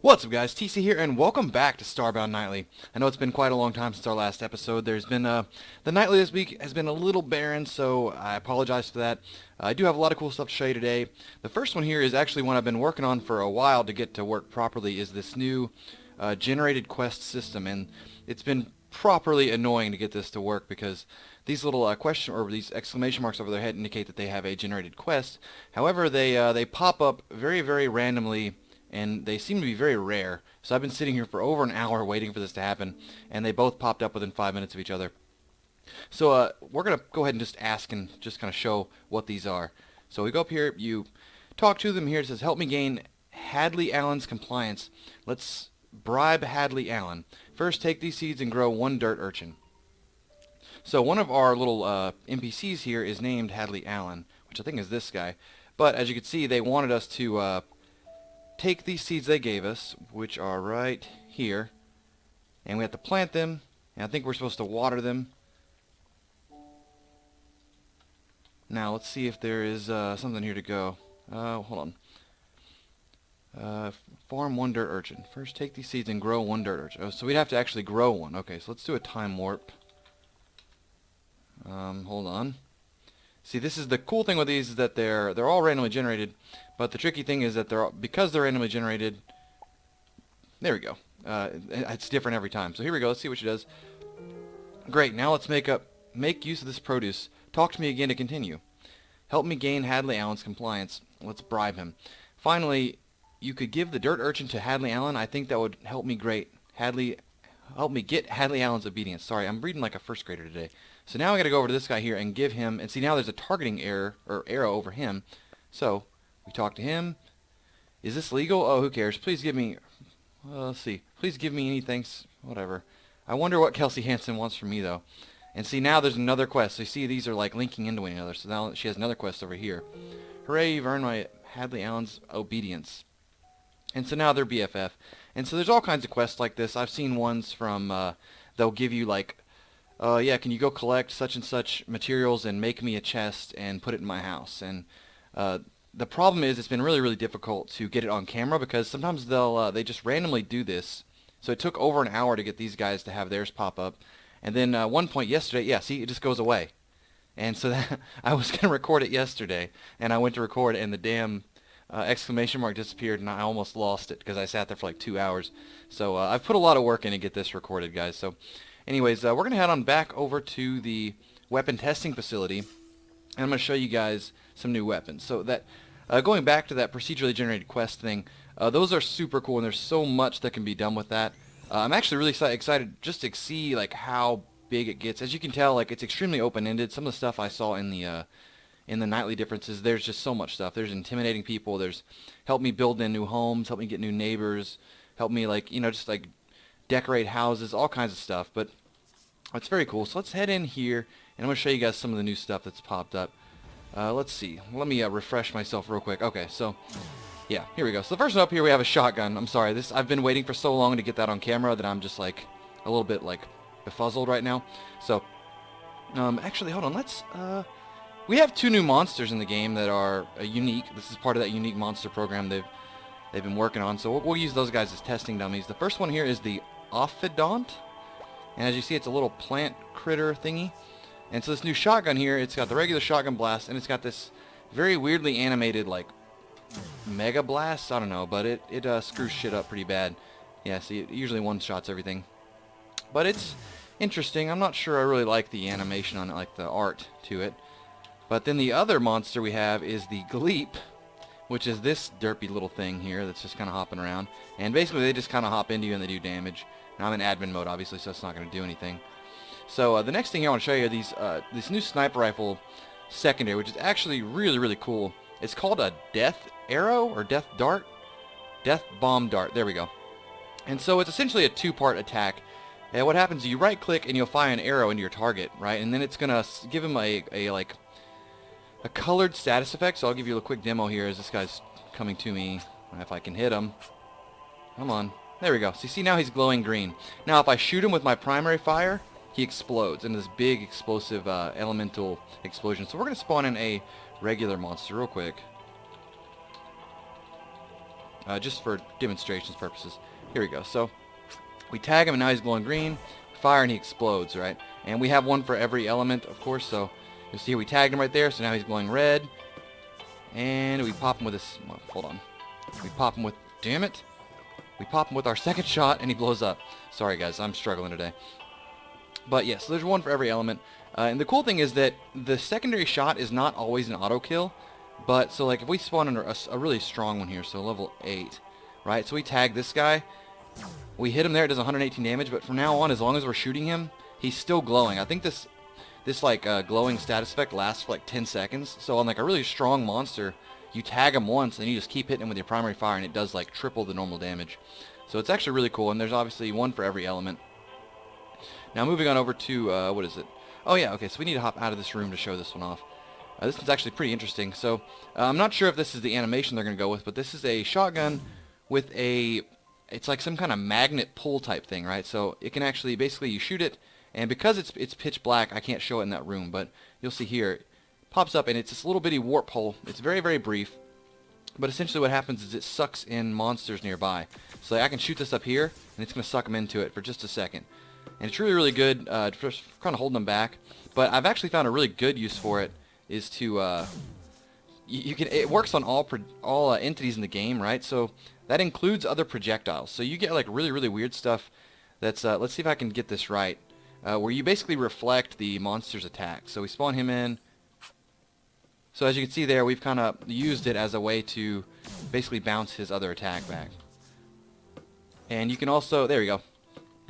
What's up guys, TC here, and welcome back to Starbound Nightly. I know it's been quite a long time since our last episode. There's been, the Nightly this week has been a little barren, so I apologize for that. I do have a lot of cool stuff to show you today. The first one here is actually one I've been working on for a while to get to work properly, is this new generated quest system, and it's been properly annoying to get this to work because these little question or these exclamation marks over their head indicate that they have a generated quest. However, they pop up very, very randomly, and they seem to be very rare. So I've been sitting here for over an hour waiting for this to happen, and they both popped up within 5 minutes of each other. So we're going to go ahead and just ask and just kind of show what these are. So we go up here, you talk to them here. It says, help me gain Hadley Allen's compliance. Let's bribe Hadley Allen. First, take these seeds and grow one dirt urchin. So one of our little NPCs here is named Hadley Allen, which I think is this guy. But as you can see, they wanted us to take these seeds they gave us, which are right here, and we have to plant them, and I think we're supposed to water them. Now let's see if there is something here to go. Hold on. Farm one dirt urchin. First take these seeds and grow one dirt urchin. Oh, so we'd have to actually grow one. Okay, so let's do a time warp. Hold on. See, this is the cool thing with these, is that they're all randomly generated, but the tricky thing is that because they're randomly generated. There we go. It's different every time. So here we go. Let's see what she does. Great. Now let's make use of this produce. Talk to me again to continue. Help me gain Hadley Allen's compliance. Let's bribe him. Finally, you could give the dirt urchin to Hadley Allen. I think that would help me great. Help me get Hadley Allen's obedience. Sorry, I'm reading like a first grader today. So now I got to go over to this guy here and give him, and see now there's a targeting error or arrow over him. So we talk to him. Is this legal? Oh, who cares? Please give me. Let's see. Please give me anything. Whatever. I wonder what Kelsey Hansen wants from me though. And see, now there's another quest. So you see these are like linking into one another. So now she has another quest over here. Hooray! You've earned my Hadley Allen's obedience. And so now they're BFF. And so there's all kinds of quests like this. I've seen ones from, they'll give you like, yeah, can you go collect such and such materials and make me a chest and put it in my house? And the problem is it's been really, really difficult to get it on camera because sometimes they just randomly do this. So it took over an hour to get these guys to have theirs pop up. And then one point yesterday, yeah, see, it just goes away. And so I was going to record it yesterday, and I went to record, and the damn exclamation mark disappeared, and I almost lost it because I sat there for like 2 hours. So I've put a lot of work in to get this recorded, guys. So anyways, we're going to head on back over to the weapon testing facility, and I'm going to show you guys some new weapons. So that going back to that procedurally generated quest thing, those are super cool, and there's so much that can be done with that. I'm actually really excited just to see like how big it gets. As you can tell, like it's extremely open-ended. Some of the stuff I saw in the nightly differences, there's just so much stuff. There's intimidating people. There's help me build in new homes, help me get new neighbors, help me like just like decorate houses, all kinds of stuff. But it's very cool. So let's head in here, and I'm going to show you guys some of the new stuff that's popped up. Let's see. Let me refresh myself real quick. Okay, so yeah, here we go. So the first one up here, we have a shotgun. I'm sorry, I've been waiting for so long to get that on camera that I'm just like a little bit like befuzzled right now. So actually, hold on. We have two new monsters in the game that are unique. This is part of that unique monster program they've been working on. So we'll use those guys as testing dummies. The first one here is the Ophidont. And as you see, it's a little plant critter thingy. And so this new shotgun here, it's got the regular shotgun blast, and it's got this very weirdly animated, like, mega blast. I don't know, but it screws shit up pretty bad. Yeah, see, it usually one-shots everything. But it's interesting. I'm not sure I really like the animation on it, like the art to it. But then the other monster we have is the Gleep, which is this derpy little thing here that's just kind of hopping around. And basically they just kind of hop into you and they do damage. Now I'm in admin mode, obviously, so it's not going to do anything. So the next thing I want to show you are this new sniper rifle secondary, which is actually really, really cool. It's called a Death Arrow or Death Dart? Death Bomb Dart. There we go. And so it's essentially a two-part attack. And what happens is you right-click and you'll fire an arrow into your target, right? And then it's going to give him a colored status effect. So I'll give you a quick demo here as this guy's coming to me. If I can hit him. Come on. There we go. So you see now he's glowing green. Now if I shoot him with my primary fire, he explodes into this big explosive elemental explosion. So we're going to spawn in a regular monster real quick. just for demonstrations purposes. Here we go. So we tag him, and now he's glowing green. Fire, and he explodes, right? And we have one for every element, of course. So you'll see here we tagged him right there. So now he's glowing red. And we pop him with this. Well, hold on. We pop him with. Damn it! We pop him with our second shot, and he blows up. Sorry, guys. I'm struggling today. But yes, there's one for every element. And the cool thing is that the secondary shot is not always an auto kill. But so like if we spawn under a really strong one here, so level 8, right? So we tag this guy. We hit him there. It does 118 damage. But from now on, as long as we're shooting him, he's still glowing. I think this like glowing status effect lasts for like 10 seconds. So on like a really strong monster, you tag him once and you just keep hitting him with your primary fire, and it does like triple the normal damage. So it's actually really cool. And there's obviously one for every element. Now moving on over to what is it? Oh yeah, okay. So we need to hop out of this room to show this one off. This one's actually pretty interesting. So I'm not sure if this is the animation they're going to go with, but this is a shotgun with a, it's like some kind of magnet pull type thing, right? So it can actually, basically you shoot it, and because it's pitch black, I can't show it in that room, but you'll see here, it pops up, and it's this little bitty warp hole. It's very, very brief, but essentially what happens is it sucks in monsters nearby. So I can shoot this up here, and it's going to suck them into it for just a second. And it's really, really good for kind of holding them back. But I've actually found a really good use for it is to you can, it works on all entities in the game, right? So that includes other projectiles. So you get like really, really weird stuff. That's let's see if I can get this right. Where you basically reflect the monster's attack. So we spawn him in. So as you can see there, we've kind of used it as a way to basically bounce his other attack back. And you can also, there we go.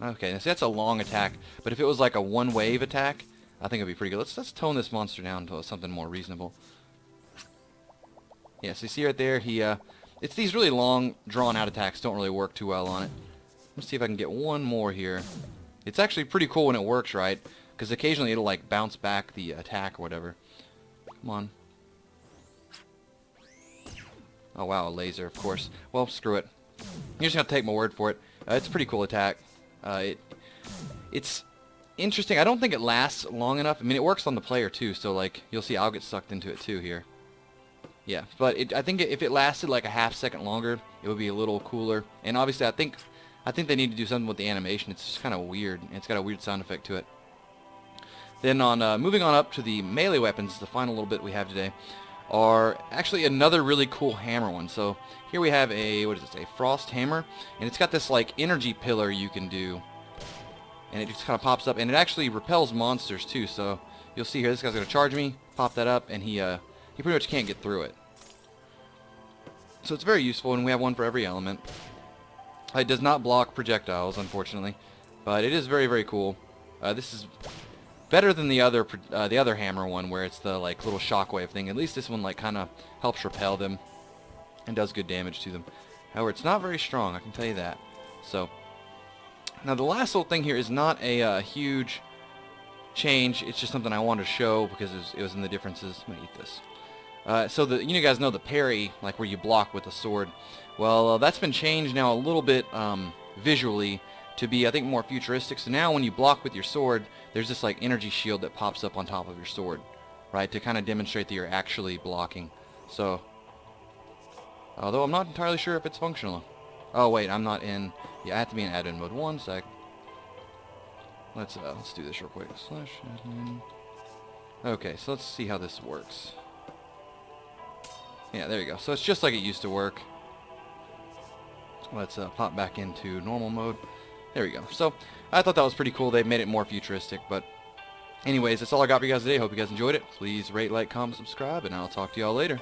Okay, so that's a long attack, but if it was like a one-wave attack, I think it'd be pretty good. Let's tone this monster down to something more reasonable. Yeah, so you see right there, it's these really long, drawn-out attacks don't really work too well on it. Let's see if I can get one more here. It's actually pretty cool when it works right, because occasionally it'll like bounce back the attack or whatever. Come on. Oh wow, a laser, of course. Well, screw it. You're just gonna take my word for it. It's a pretty cool attack. It's interesting. I don't think it lasts long enough. I mean, it works on the player too, so like you'll see I'll get sucked into it too here. Yeah, but I think if it lasted like a half second longer, it would be a little cooler. And obviously, I think they need to do something with the animation. It's just kind of weird. It's got a weird sound effect to it. Then on moving on up to the melee weapons, the final little bit we have today, are actually another really cool hammer one. So here we have a, what is this, a frost hammer, and it's got this like energy pillar you can do, and it just kind of pops up, and it actually repels monsters too. So you'll see here, this guy's gonna charge me, pop that up, and he pretty much can't get through it. So it's very useful, and we have one for every element. It does not block projectiles, unfortunately, but it is very, very cool. This is better than the other hammer one, where it's the like little shockwave thing. At least this one like kind of helps repel them and does good damage to them. However, it's not very strong, I can tell you that. So now the last little thing here is not a huge change. It's just something I wanted to show because it was in the differences. I'm gonna eat this. So you guys know the parry, like where you block with a sword. Well, that's been changed now a little bit visually to be, I think, more futuristic. So now when you block with your sword, there's this like energy shield that pops up on top of your sword, right, to kind of demonstrate that you're actually blocking. So, although I'm not entirely sure if it's functional. Oh wait, I'm not in. Yeah, I have to be in admin mode. One sec. Let's do this real quick. /admin. Okay, so let's see how this works. Yeah, there you go. So it's just like it used to work. Let's pop back into normal mode. There we go. So I thought that was pretty cool. They've made it more futuristic. But anyways, that's all I got for you guys today. Hope you guys enjoyed it. Please rate, like, comment, subscribe, and I'll talk to y'all later.